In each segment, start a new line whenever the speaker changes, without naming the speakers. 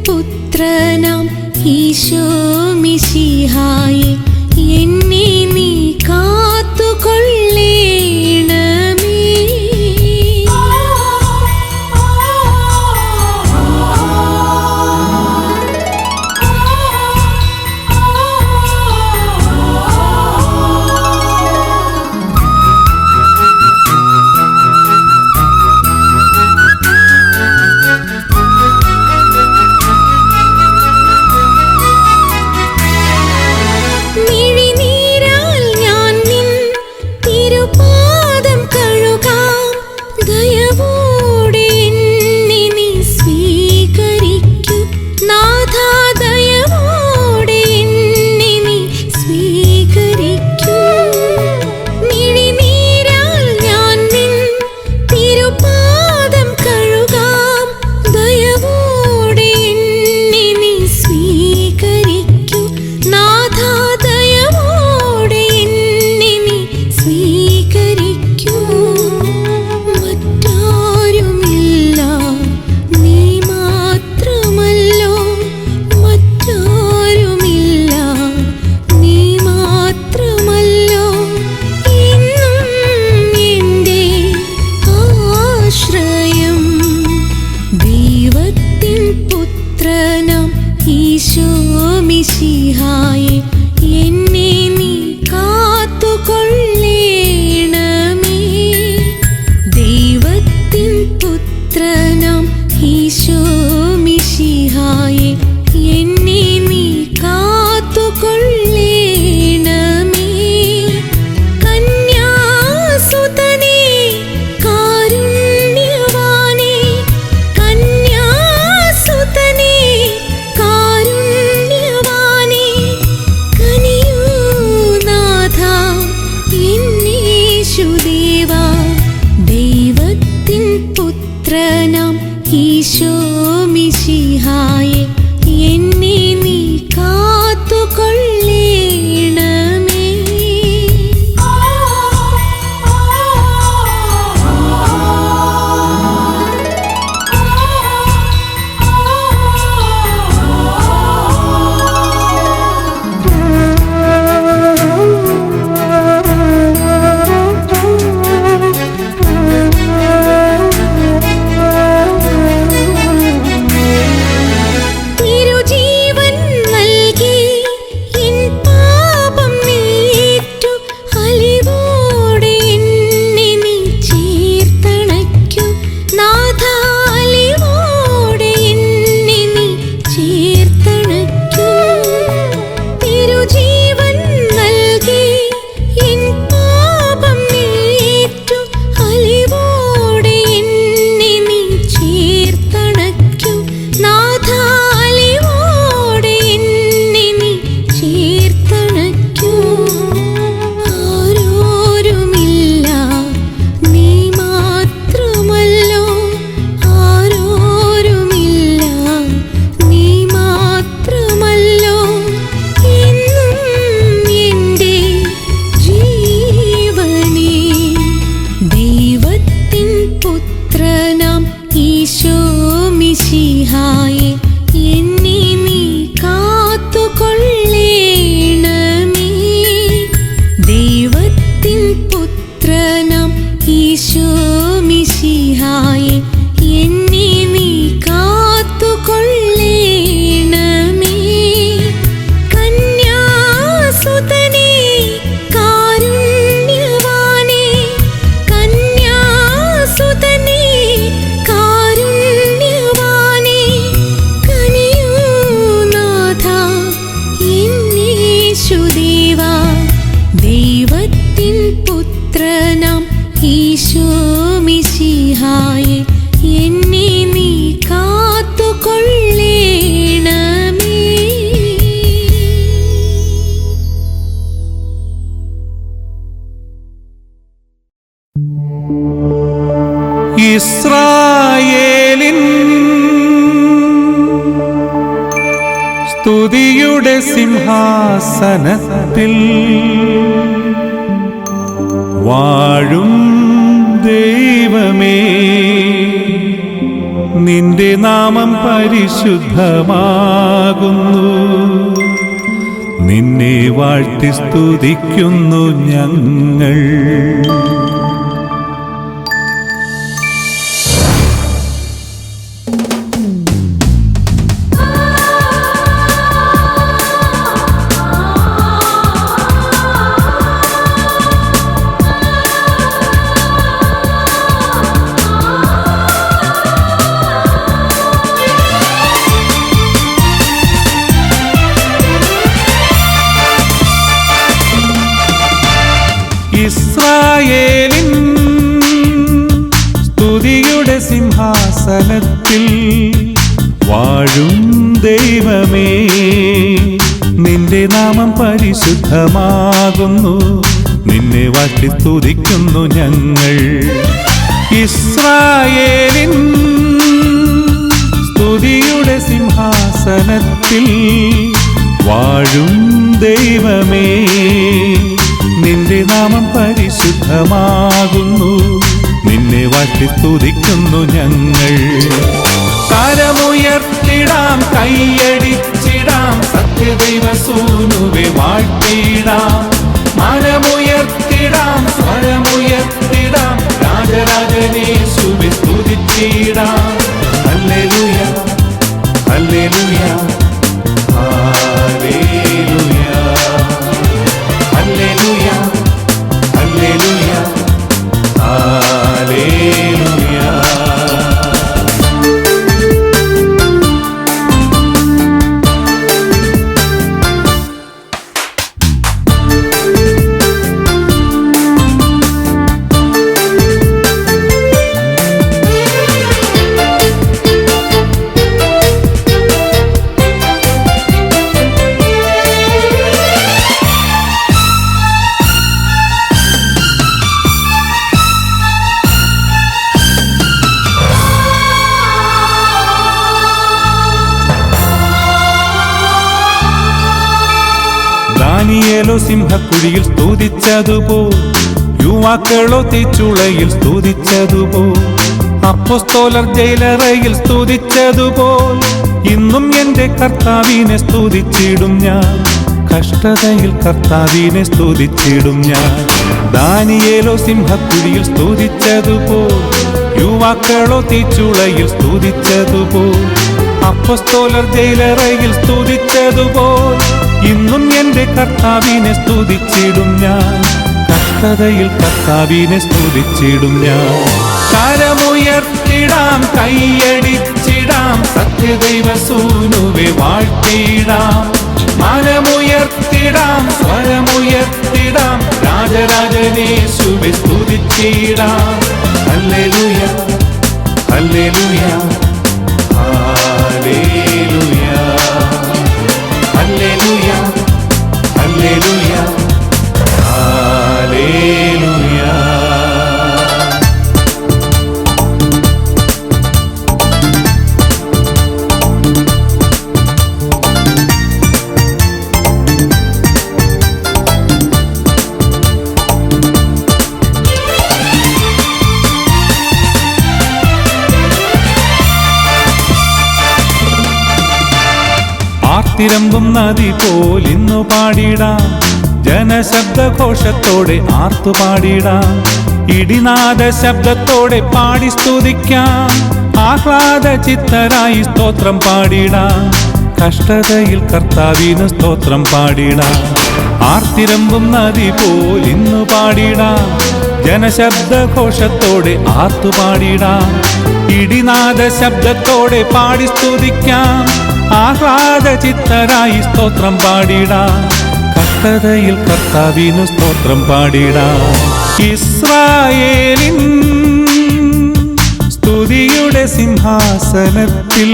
പുത്രനാം ഈശോ മിശിഹായേ, എന്നെ നീ കാത്തുകൊള്ളേണമേ. മിശിഹായേ, എന്നെ നീ കാത്തുകൊള്ളേണമേ. ദൈവത്തിൻ പുത്രനാം ഈശോ മിശിഹായേ, എന്നെ നീ കാത്തുകൊള്ളേണമേ. കന്യാസുതനേ കാരുണ്യവാനേ, കന്യാസുതനേ ദൈവത്തിൻ പുത്രനാം ഈശോ മിശിഹായേ, എന്നെ നീ കാത്തുകൊള്ളേണമേ. പുത്രനാം ഈശോ മിശിഹായേ, എന്നെ നീ കാത്തുകൊള്ളേണമേ. ദൈവത്തിൻ പുത്രനാം ഈശോ മിശിഹായേ, എന്നെ നീ കാത്തുകൊള്ളേണമേ. കന്യാസുതനേ കാരുണ്യവാനേ, കന്യാസുതനേ കാരുണ്യവാനേ, കനിയൂനാഥാ എന്നേശുദേവാ. ദൈവത്തിൻ പുത്രനാം ഈശോ മിശിഹായേ, എന്നെ നീ കാത്തുകൊള്ളേണമേ.
ഇസ്രായേലിൻ സ്തുതിയുടെ സിംഹാസനത്തിൽ വാഴും ദൈവമേ, നിന്റെ നാമം പരിശുദ്ധമാകുന്നു. നിന്നെ വാഴ്ത്തി സ്തുതിക്കുന്നു ഞങ്ങൾ. ഇസ്രായേലിൻ സ്തുതിയുടെ സിംഹാസനത്തിൽ വാഴും ദൈവമേ, നിന്റെ നാമം പരിശുദ്ധമാകുന്നു. നിന്നെ വാഴ്ത്തി സ്തുതിക്കുന്നു ഞങ്ങൾ. ഇസ്രായേലിൻ സ്തുതിയുടെ സിംഹാസനത്തിൽ വാഴും ദൈവമേ, നിന്റെ നാമം പരിശുദ്ധമാകുന്നു. നിന്നെ വാഴ്ത്തി സ്തുതിക്കുന്നു ഞങ്ങൾ. കരമുയർത്തിടാം, കൈയടിച്ചിടാം, സത്യദൈവസൂനുവെ വാഴ്ത്തിടാം. മനമുയർത്തിടാം, സ്വരമുയർത്തിടാം, രാജരാജനേശുവെ സ്തുതിച്ചിടാം. Hallelujah, hallelujah, hallelujah, hallelujah, hallelujah, hallelujah. ദാനിയേലോ സിംഹക്കുഴിയിൽ സ്തുതിച്ചതുപോൽ, യുവാക്കളോ തീച്ചുളയിൽ സ്തുതിച്ചതുപോൽ, അപ്പോസ്തലർ ജയിലറയിൽ സ്തുതിച്ചതുപോൽ, ഇന്നും എന്റെ കർത്താവിനെ സ്തുതിച്ചിടും ഞാൻ. കഷ്ടതയിൽ കർത്താവിനെ സ്തുതിച്ചിടും ഞാൻ. ദാനിയേലോ സിംഹക്കുഴിയിൽ സ്തുതിച്ചതുപോൽ, യുവാക്കളോ തീച്ചുളയിൽ സ്തുതിച്ചതുപോൽ, അപ്പോസ്തലർ ജയിലറയിൽ സ്തുതിച്ചതുപോൽ, ഇന്നും എന്റെ കർത്താവിനെ സ്തുതിച്ചിടും ഞാൻ. കഷ്ടതയിൽ കർത്താവിനെ സ്തുതിച്ചിടും ഞാൻ. കരമുയർത്തിടാം, കൈയടിച്ചിടാം, സത്യദൈവസൂനുവെ വാഴ്ത്തിടാം. മനമുയർത്തിടാം, സ്വരമുയർത്തിടാം, രാജരാജനേശുവെ സ്തുതിച്ചിടാം. Hallelujah, hallelujah, hallelujah, hallelujah, hallelujah, hallelujah. ആർത്തിരമ്പും നദി പോലിന്നു പാടിടാം, ജനശബ്ദഘോഷത്തോടെ ആർത്തു പാടിടാം. ഇടിനാദ ശബ്ദത്തോടെ പാടി സ്തുതിക്കാം, ആഹ്ലാദ ചിത്തരായി സ്തോത്രം പാടിടാം. കഷ്ടതയിൽ കർത്താവിന് സ്തോത്രം പാടിടാം. ആർത്തിരമ്പും നദി പോലിന്നു പാടിടാം, ജനശബ്ദഘോഷത്തോടെ ആർത്തു പാടിടാം. ഇടിനാദ ശബ്ദത്തോടെ പാടി സ്തുതിക്കാം, ആഹ്ലാദ ചിത്തരായി സ്തോത്രം പാടിടാം. കഷ്ടതയിൽ കർത്താവിനു സ്തോത്രം പാടിടാം. ഇസ്രായേലിൻ സ്തുതിയുടെ സിംഹാസനത്തിൽ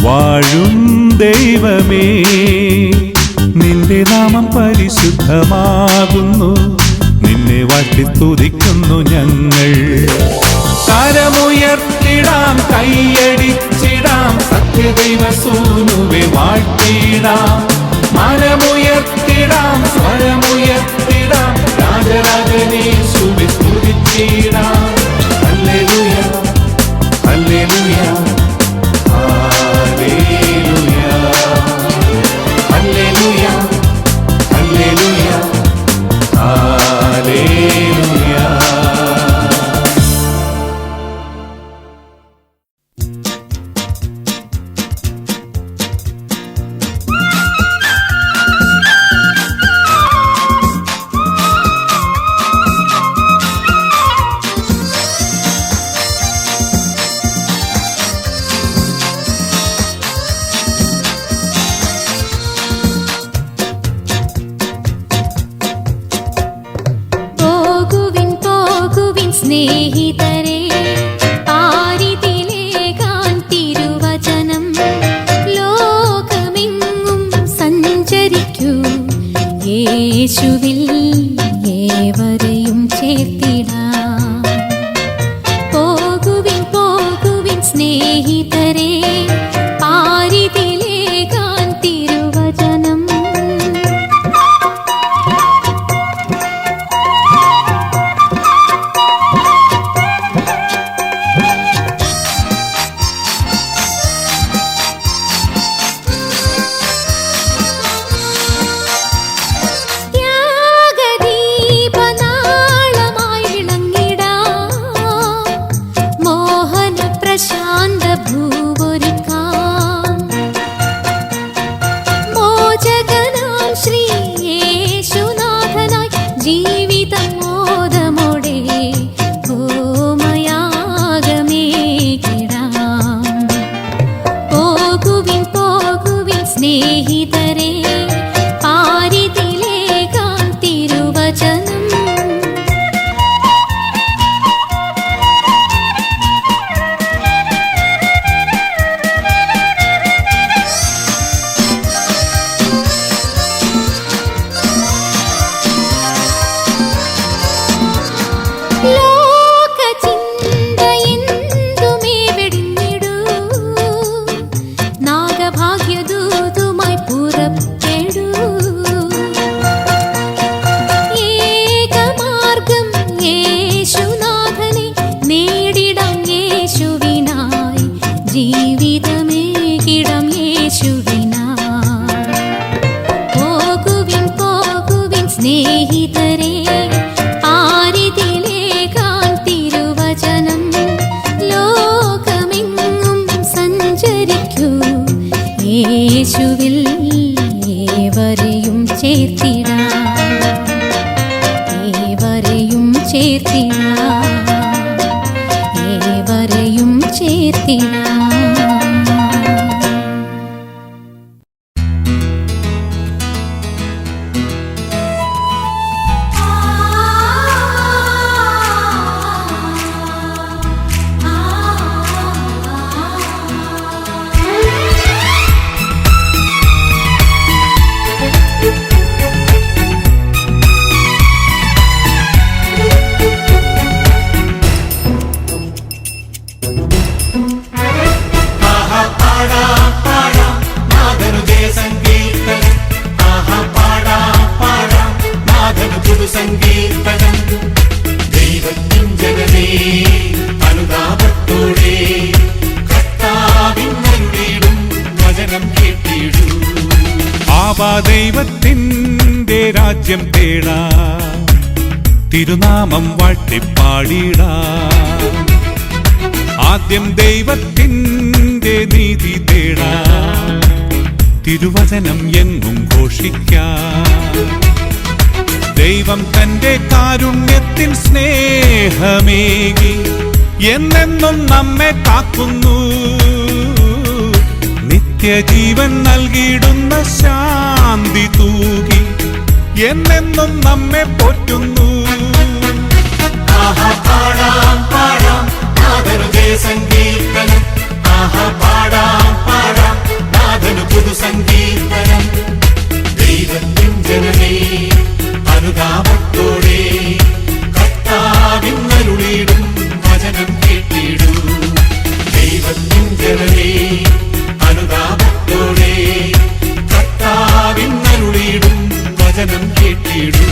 വാഴും ദൈവമേ, നിന്റെ നാമം പരിശുദ്ധമാകുന്നു. നിന്നെ വാഴ്ത്തി സ്തുതിക്കുന്നു ഞങ്ങൾ. കരമുയർത്തിടാം, കൈയടിച്ചിടാം, സത്യദൈവസൂനുവെ വാഴ്ത്തിടാം. മനമുയർത്തിടാം, സ്വരമുയർത്തിടാം, രാജരാജനേശുവെ സ്തുതിച്ചിടാം. ഹല്ലേലൂയ, ഹല്ലേലൂയ,
സ്നേഹിതരെ പാരിതിലേകാൻ തിരുവചനം ലോകമെങ്ങും സഞ്ചരിക്കൂ യേശുവിൽ ഏവരെയും ചേർത്തിടാം. പോകുവിൻ പോകുവിൻ സ്നേഹിതരെ പാരിതിലേകാൻ തിരുവചനം. സ്നേഹിതരെ പാരിതിലേകാൻ തിരുവചനം. ജീവിതമേകിടം യേശുവിനായി. പോകുവിൻ പോകുവിൻ സ്നേഹിതരെ പാരിതിലേകാൻ തിരുവചനം ലോകമെങ്ങും സഞ്ചരിക്കൂ യേശുവിൽ ഏവരെയും ചേർത്തിടാം. ഏവരെയും ചേർത്തിടാം. ഏവരെയും ചേർത്തിടാം.
സങ്കീർത്തനം ദൈവത്തിൻ ജനമേ അനുതാപത്തോടെ കർത്താവിന്നരുളിടും വചനം കേട്ടിടൂ.
ആവാ ദൈവത്തിൻ്റെ രാജ്യം തേടാ, തിരുനാമം വാഴ്ത്തിപ്പാടിടാ. ആദ്യം ദൈവത്തിൻ്റെ നീതി തേടാ, തിരുവചനം എങ്ങും ഘോഷിക്കാം. ദൈവം തന്റെ കാരുണ്യത്തിൽ സ്നേഹമേകി എന്നെന്നും നമ്മെ കാക്കുന്നു. നിത്യജീവൻ നൽകിയിടുന്ന ശാന്തി തൂകി എന്നെന്നും നമ്മെ പോറ്റുന്നു.
ആഹാ പാടാം പാടാം നാഥനു ജയസങ്കീർത്തനം. ആഹാ പാടാം പാടാം നാഥനു പുതുസങ്കീർത്തനം. ദൈവത്തിൻ ജനമേ അനുതാപത്തോടെ കർത്താവിന്നരുളിടും വചനം കേട്ടിടൂ. ദൈവത്തിൻ ജനമേ അനുതാപത്തോടെ കർത്താവിന്നരുളിടും വചനം കേട്ടിടൂ.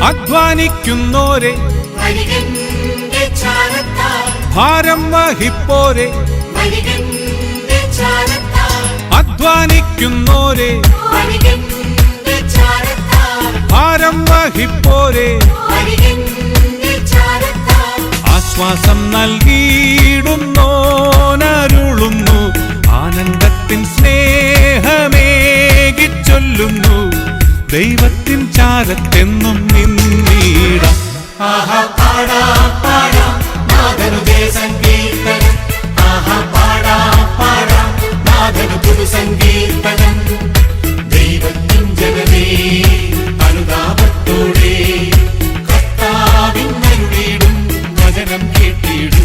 അധ്വാനിക്കുന്നോരെ ഭാരം വഹിപ്പോരെ, അധ്വാനിക്കുന്നോരെ ഭാരം വഹിപ്പോരെ ആശ്വാസം നൽകിയിടുന്നോനരുളുന്നു ആനന്ദത്തിൻ സ്നേഹമേകിച്ചൊല്ലുന്നു ദൈവത്തിൻ ചാരത്തെന്നും നിന്നീടാം
ആഹാ പാടാം പാടാം നാഥനു ജയസങ്കീർത്തനം ആഹാ പാടാം പാടാം നാഥനു പുതുസങ്കീർത്തനം ദൈവത്തിൻ ജനമേ അനുതാപത്തോടെ കർത്താവിൻ അരുളിയിടും വചനം കേട്ടിടൂ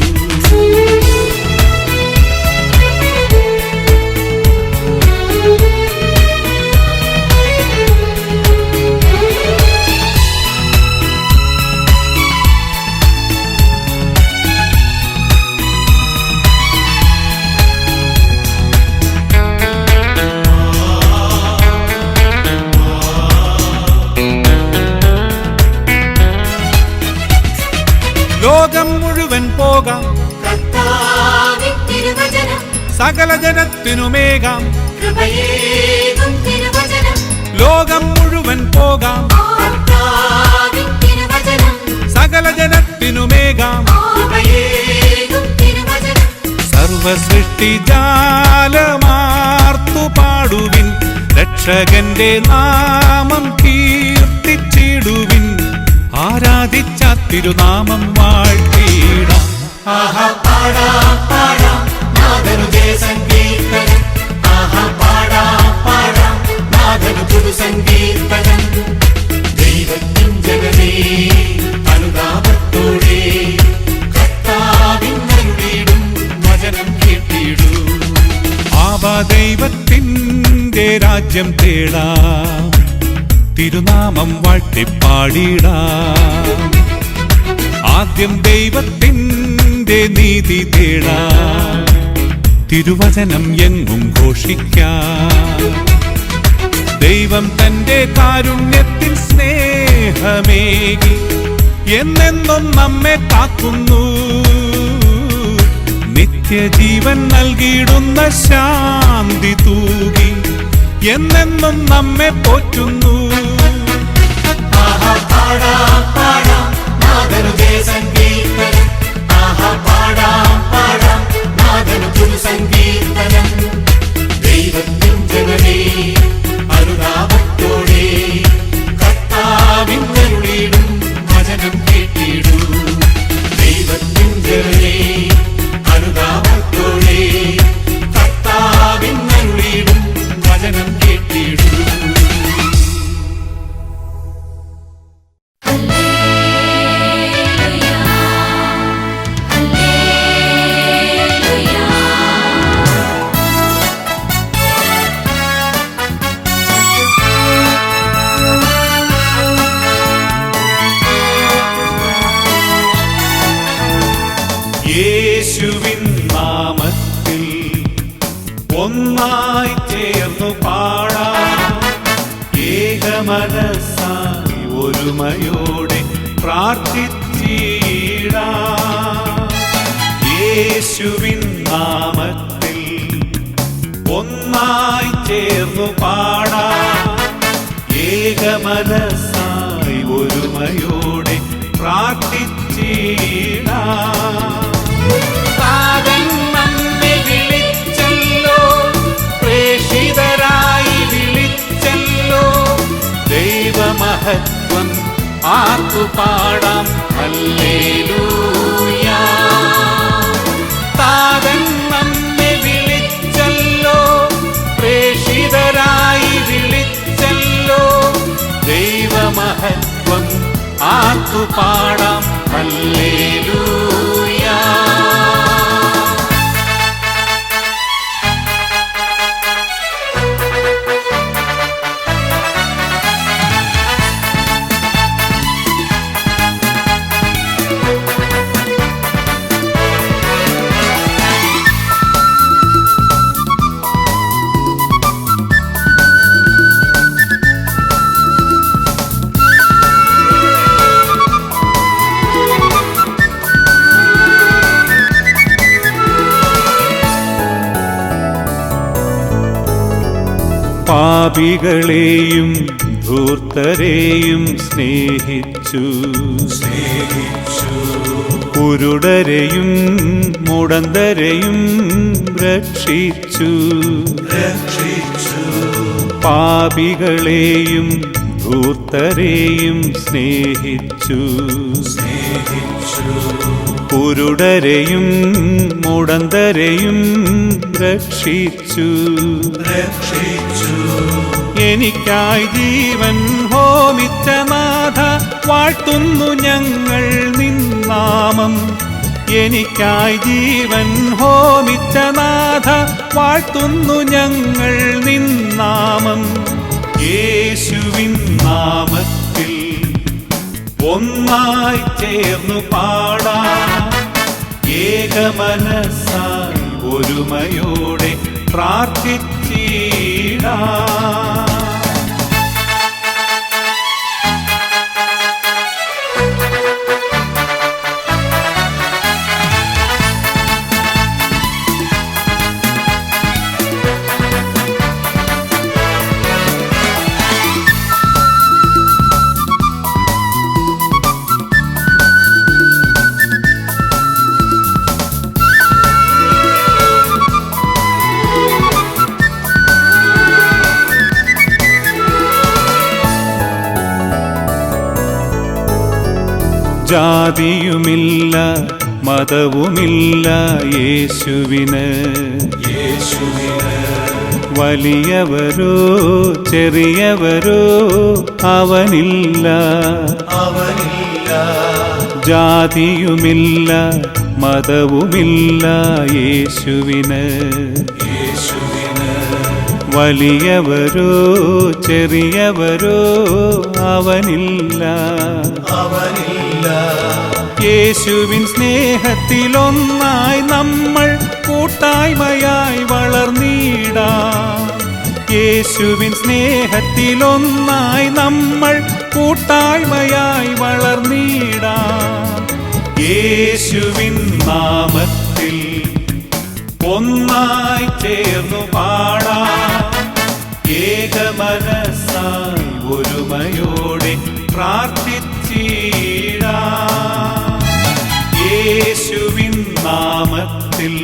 ലോകം മുഴുവൻ പോകാം
കർത്താവിൻ തിരുവചനം
സകല ജനത്തിനുമേകാം
കൃപയേകും തിരുവചനം
ലോകം മുഴുവൻ പോകാം
കർത്താവിൻ തിരുവചനം
സകല ജനത്തിനുമേകാം
കൃപയേകും തിരുവചനം
സർവസൃഷ്ടിജാലമാർത്തു പാടുവിൻ രക്ഷകന്റെ നാമം കീർത്തിച്ചിടുവിൻ ആരാധിച്ച തിരുനാമം വാഴ്ത്തിയിടാം
ആഹാ പാടാം പാടാം നാഥനു ജയസങ്കീർത്തനം ആഹാ പാടാം പാടാം നാഥനു പുതുസങ്കീർത്തനം ദൈവത്തിൻ ജനമേ അനുതാപത്തോടെ കർത്താവിൻ അരുളിയിടും വചനം കേട്ടിടൂ
ആവാ ദൈവത്തിൻ്റെ രാജ്യം തേടാം തിരുനാമം വാഴ്ത്തിപ്പാടിടാം ആദ്യം ദൈവത്തിൻ്റെ നീതി തേടാം തിരുവചനം എങ്ങും ഘോഷിക്കാം ദൈവം തന്റെ കാരുണ്യത്തിൻ സ്നേഹമേകി എന്നെന്നും നമ്മെ കാക്കുന്നു നിത്യജീവൻ നൽകിയിടുന്ന ശാന്തി തൂകി എന്നെന്നും നമ്മെ പോറ്റുന്നു
ആഹാ പാടാം പാടാം നാഥനു ജയസങ്കീർത്തനം ആഹാ പാടാം പാടാം നാഥനു പുതുസങ്കീർത്തനം ദൈവത്തിൻ ജനമേ അനുതാപത്തോടെ കർത്താവിൻ അരുളിയിടും വചനം കേട്ടിടൂ ദൈവത്തിൻ ജനമേ അനുതാപത്തോടെ കർത്താവിൻ അരുളിയിടും വചനം കേട്ടിടൂ
യേശുവിൻ നാമത്തിൽ ഒന്നായി ചേർന്നു പാടാം ഏകമനസ്സായി ഒരുമയോടെ പ്രാർത്ഥിച്ചിടാം യേശുവിൻ നാമത്തിൽ ഒന്നായി ചേർന്നു പാടാം ഏകമനസ്സായി ഒരുമയോടെ പ്രാർത്ഥിച്ചിടാം താതൻ നമ്മെ വിളിച്ചല്ലോ പ്രേഷിതരായി വിളിച്ചല്ലോ ദൈവമഹത്വം ആർത്തുപാടാം ഹല്ലേലൂയ താതൻ നമ്മെ വിളിച്ചല്ലോ പ്രേഷിതരായി വിളിച്ചല്ലോ ദൈവമഹത്വം ആർത്തുപാടാം ഹല്ലേലൂയ പാപികളെയും ധൂർത്തരെയും സ്നേഹിച്ചു കുരുടരെയും മുടന്തരെയും രക്ഷിച്ചു പാപികളെയും ധൂർത്തരെയും സ്നേഹിച്ചു കുരുടരെയും മുടന്തരെയും രക്ഷിച്ചു എനിക്കായി ജീവൻ ഹോമിച്ച നാഥ വാഴ്ത്തുന്നു ഞങ്ങൾ നിന്നാമം എനിക്കായി ജീവൻ ഹോമിച്ച നാഥ വാഴ്ത്തുന്നു ഞങ്ങൾ നിന്നാമം യേശുവിൻ നാമത്തിൽ ഒന്നായി ചേർന്നു പാടാം ഏകമനസ്സായി ഒരുമയോടെ പ്രാർത്ഥിച്ചിടാം ജാതിയുമില്ല മതവുമില്ല യേശുവിന് വലിയവരോ ചെറിയവരോ അവനില്ല ജാതിയുമില്ല മതവുമില്ല യേശുവിന് വലിയവരോ ചെറിയവരോ അവനില്ല യേശുവിൻ സ്നേഹത്തിലൊന്നായി നമ്മൾ കൂട്ടായ്മയായി വളർന്നിടാം യേശുവിൻ സ്നേഹത്തിലൊന്നായി നമ്മൾ കൂട്ടായ്മയായി വളർന്നിടാം യേശുവിൻ നാമത്തിൽ ഒന്നായി ചേർന്നു പാടാം ഏകമനസ്സായി ഒരുമയോടെ പ്രാർത്ഥിച്ചിടാം യേശുവിൻ നാമത്തിൽ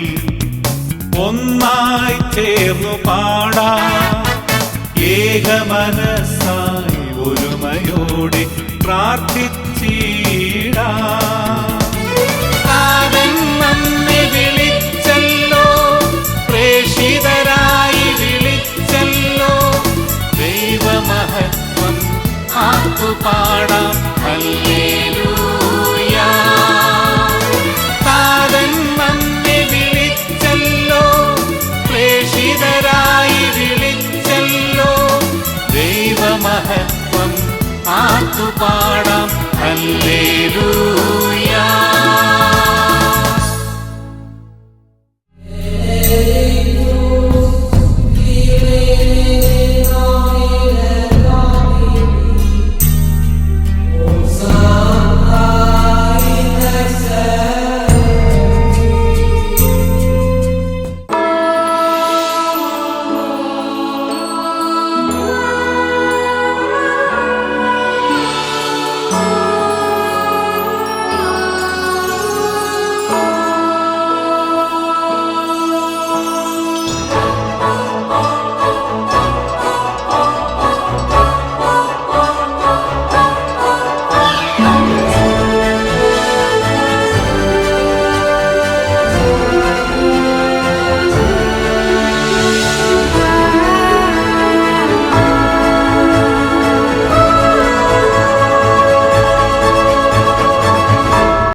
ഒന്നായി ചേർന്നു പാടാം ഏകമനസ്സായി ഒരുമയോടെ പ്രാർത്ഥിച്ചിടാം അവൻ നമ്മെ വിളിച്ചല്ലോ പ്രേഷിതരായി വിളിച്ചല്ലോ ദൈവമഹത്വം ആർത്തുപാടാം ഹല്ലേലൂയ താതൻ നമ്മെ വിളിച്ചല്ലോ പ്രേഷിതരായി വിളിച്ചല്ലോ ദൈവമഹത്വം ആർത്തുപാടാം ഹല്ലേലൂയ